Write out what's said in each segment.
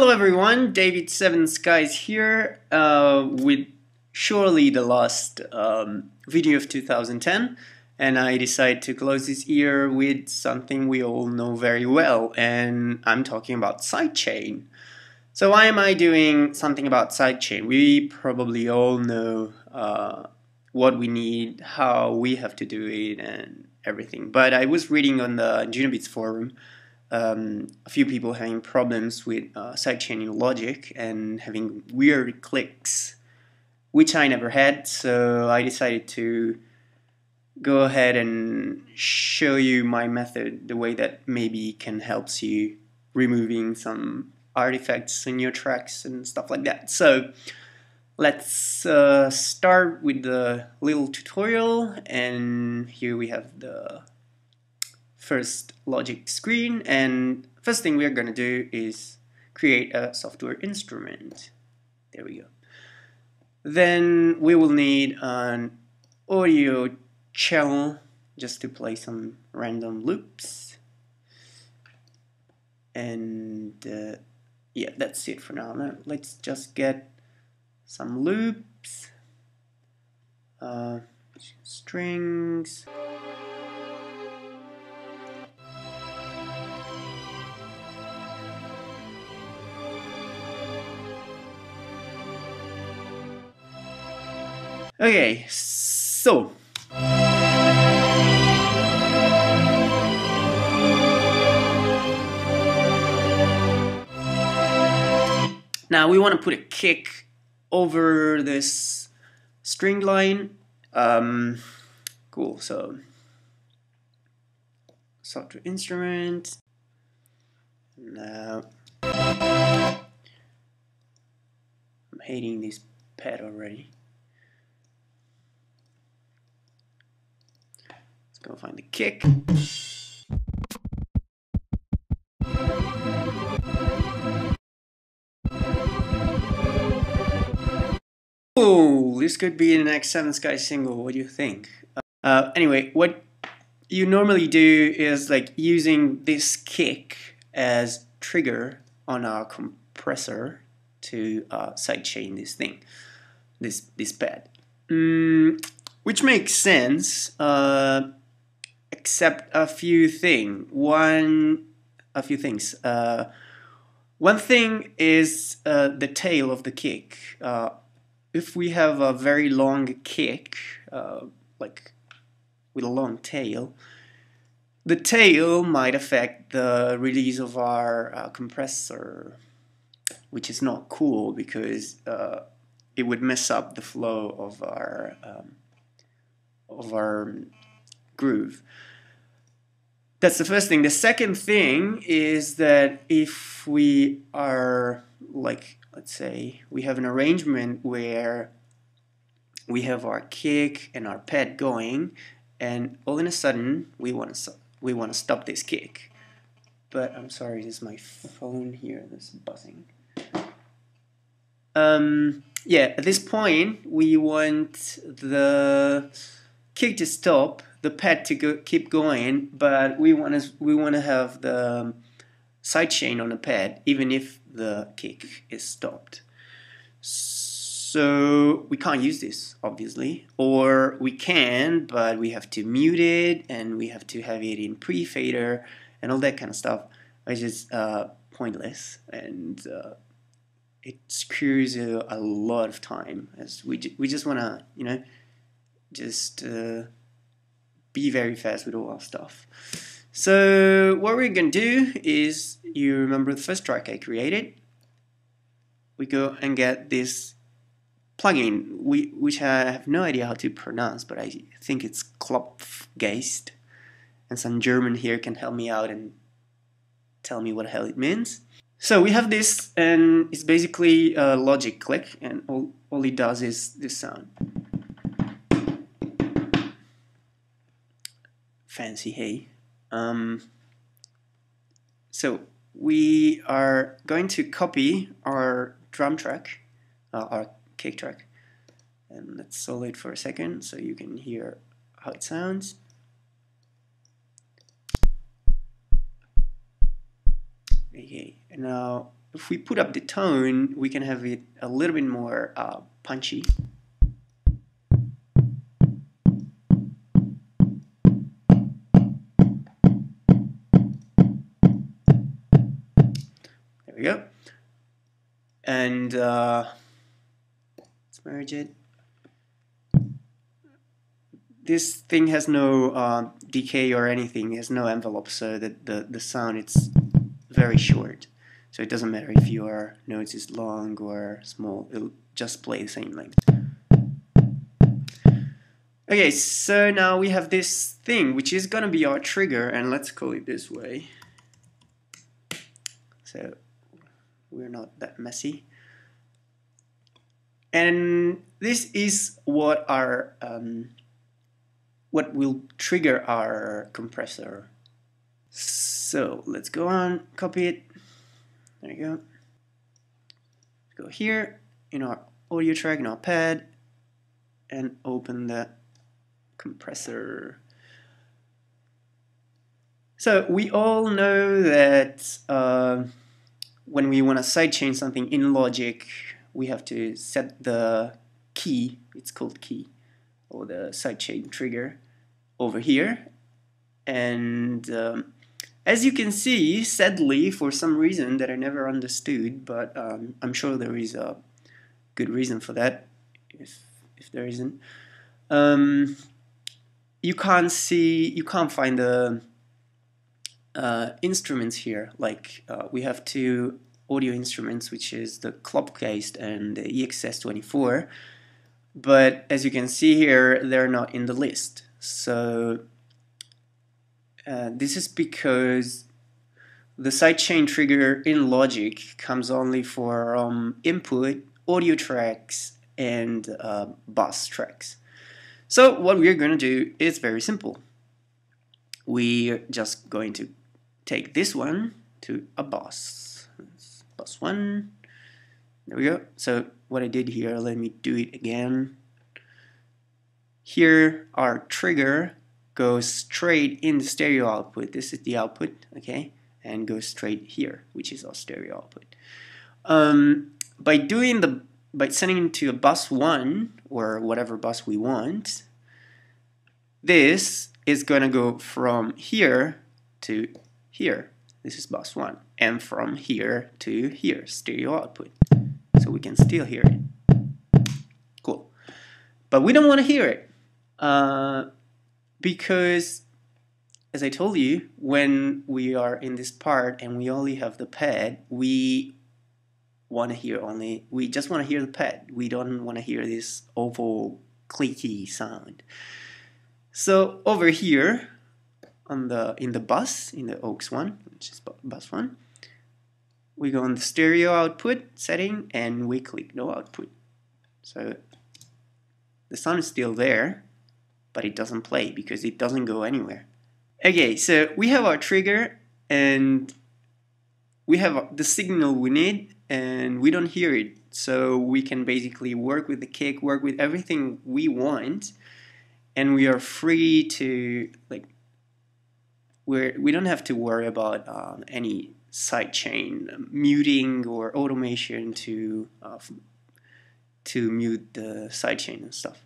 Hello everyone, David Seven Skies here with surely the last video of 2010, and I decided to close this year with something we all know very well, and I'm talking about Sidechain. So why am I doing something about Sidechain? We probably all know what we need, how we have to do it, and everything. But I was reading on the Junibits forum a few people having problems with sidechaining logic and having weird clicks, which I never had, so I decided to go ahead and show you my method, the way that maybe can help you removing some artifacts in your tracks and stuff like that. So let's start with the little tutorial, and here we have the first logic screen, and first thing we're going to do is create a software instrument. There we go. Then we will need an audio channel just to play some random loops, and yeah, that's it for now. Let's just get some loops, strings. Okay, so now we want to put a kick over this string line. Cool, so software instrument. Now I'm hating this pad already. Go find the kick. Oh, this could be the next Seven Skies single. What do you think? Anyway, what you normally do is like using this kick as trigger on our compressor to sidechain this thing, this pad, which makes sense. Except a few things. One thing is the tail of the kick. If we have a very long kick, like with a long tail, the tail might affect the release of our compressor, which is not cool because it would mess up the flow of our groove. That's the first thing. The second thing is that if we are, like, let's say we have an arrangement where we have our kick and our pad going, and all of a sudden we want to stop this kick. But I'm sorry, this is my phone here that's buzzing. Yeah, at this point we want the kick to stop, the pad to keep going, but we want to have the sidechain on the pad even if the kick is stopped. So we can't use this, obviously, or we can, but we have to mute it and we have to have it in pre-fader and all that kind of stuff, which is pointless, and it screws a lot of time, as we just want to, you know, just be very fast with all our stuff. So what we're going to do is, you remember the first track I created? We go and get this plugin, which I have no idea how to pronounce, but I think it's Klopfgeist, and some German here can help me out and tell me what the hell it means. So we have this, and it's basically a logic click, and all it does is this sound. Fancy, hey? So we are going to copy our drum track, our kick track, and let's solo it for a second so you can hear how it sounds. Okay, and now if we put up the tone, we can have it a little bit more punchy. There we go. And let's merge it. This thing has no decay or anything. It has no envelope, so that the sound it's very short. So it doesn't matter if your notes is long or small. It'll just play the same length. Okay, so now we have this thing, which is gonna be our trigger, and let's call it this way. So we're not that messy. And this is what our what will trigger our compressor. So let's go on, copy it. There you go. Go here in our audio track, in our pad, and open the compressor. So we all know that when we want to sidechain something in Logic, we have to set the key, it's called key, or the sidechain trigger over here. And as you can see, sadly, for some reason that I never understood, but I'm sure there is a good reason for that, if there isn't. You can't find the instruments here. Like we have two audio instruments, which is the Klopgeist and the EXS24, but as you can see here, they're not in the list. So this is because the sidechain trigger in Logic comes only for input, audio tracks, and bus tracks. So what we're going to do is very simple. We're just going to take this one to a bus. Bus 1. There we go. So what I did here, let me do it again. Here our trigger goes straight in the stereo output. This is the output, okay, and goes straight here, which is our stereo output. By sending it to a bus 1 or whatever bus we want, this is going to go from here to here. This is bus 1, and from here to here, stereo output. So we can still hear it. Cool. But we don't want to hear it because, as I told you, when we are in this part and we only have the pad, we just want to hear the pad. We don't want to hear this oval clicky sound. So over here in the bus, in the aux 1, which is bus 1, we go on the stereo output setting and we click no output. So the sound is still there, but it doesn't play because it doesn't go anywhere. Okay, so we have our trigger and we have the signal we need, and we don't hear it. So we can basically work with the kick, work with everything we want, and we are free to, like, we don't have to worry about any sidechain muting or automation to mute the sidechain and stuff.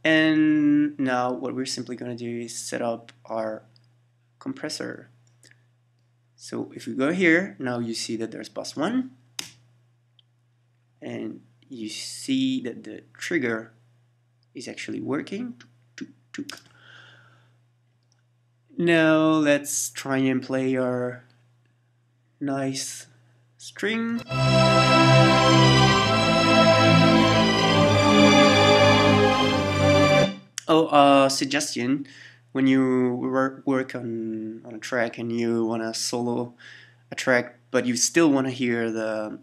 And now what we're simply going to do is set up our compressor. So if we go here, now you see that there's bus 1, and you see that the trigger is actually working. Now let's try and play our nice string. Oh, suggestion: when you work on a track and you want to solo a track, but you still want to hear the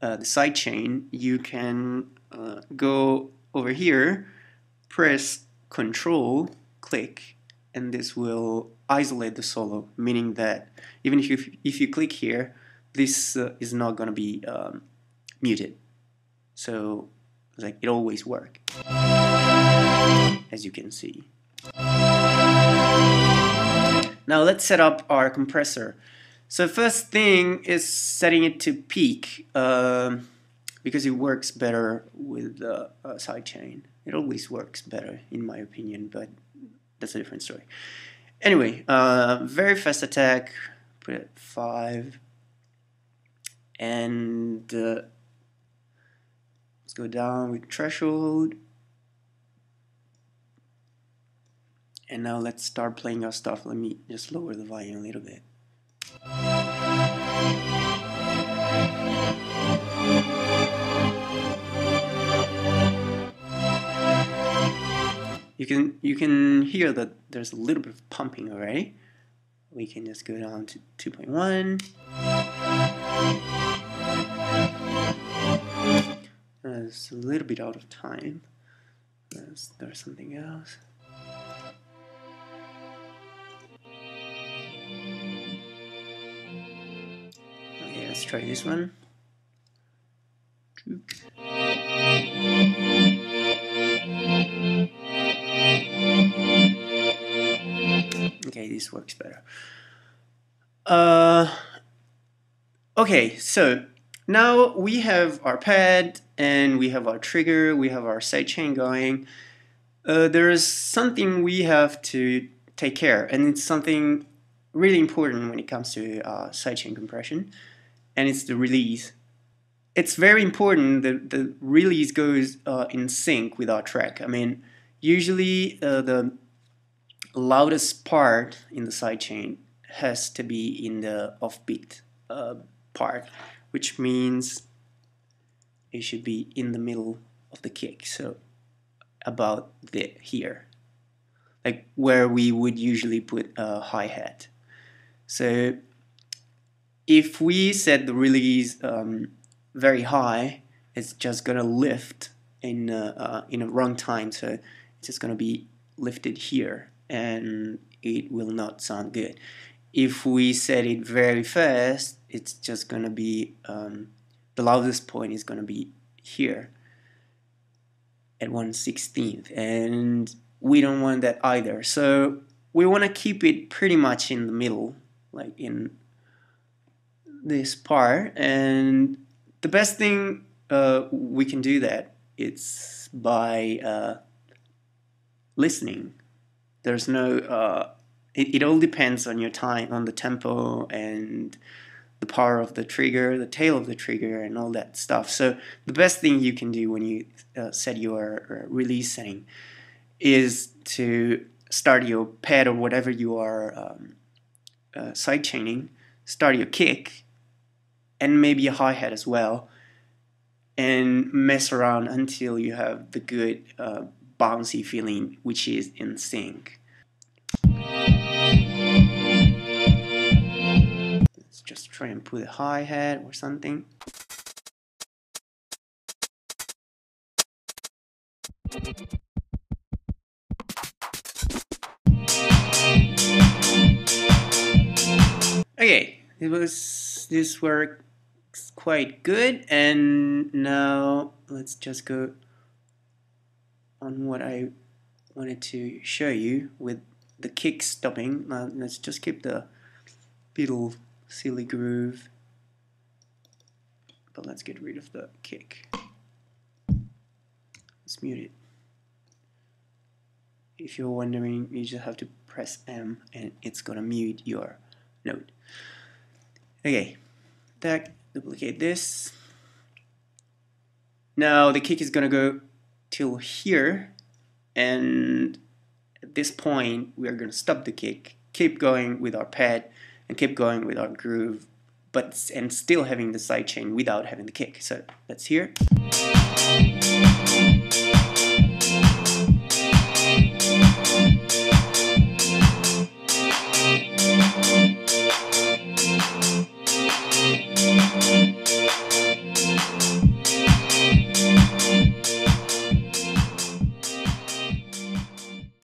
sidechain, you can go over here, press Control, click, and this will isolate the solo, meaning that even if you click here, this is not going to be muted. So like it always works, as you can see. Now let's set up our compressor. So first thing is setting it to peak, because it works better with sidechain. It always works better in my opinion, but that's a different story. Anyway, very fast attack, put it at 5, and let's go down with threshold. And now let's start playing our stuff. Let me just lower the volume a little bit. You can hear that there's a little bit of pumping already. We can just go down to 2.1. It's a little bit out of time. There's something else. Okay, let's try this one. Okay, this works better. Okay, so now we have our pad and we have our trigger, we have our sidechain going. There is something we have to take care, and it's something really important when it comes to sidechain compression, and it's the release. It's very important that the release goes in sync with our track. I mean, usually the loudest part in the sidechain has to be in the offbeat part, which means it should be in the middle of the kick, so about here, like where we would usually put a hi-hat. So if we set the release very high, it's just gonna lift in a wrong time, so it's just gonna be lifted here and it will not sound good. If we set it very fast, it's just gonna be the loudest point is gonna be here at 1/16th, and we don't want that either. So we want to keep it pretty much in the middle, like in this part. And the best thing we can do that, it's by listening. There's no it all depends on your time, on the tempo and the power of the trigger, the tail of the trigger, and all that stuff. So the best thing you can do when you set your release setting is to start your pad or whatever you are sidechaining, start your kick, and maybe a hi-hat as well, and mess around until you have the good bouncy feeling, which is in sync. Let's just try and put a hi-hat or something. Okay, this works quite good, and now let's just go on what I wanted to show you with the kick stopping. Let's just keep the little silly groove, but let's get rid of the kick. Let's mute it. If you're wondering, you just have to press M and it's gonna mute your note. Okay, duplicate this. Now the kick is gonna go till here, and at this point we are gonna stop the kick, keep going with our pad, and keep going with our groove, and still having the sidechain without having the kick. So that's here.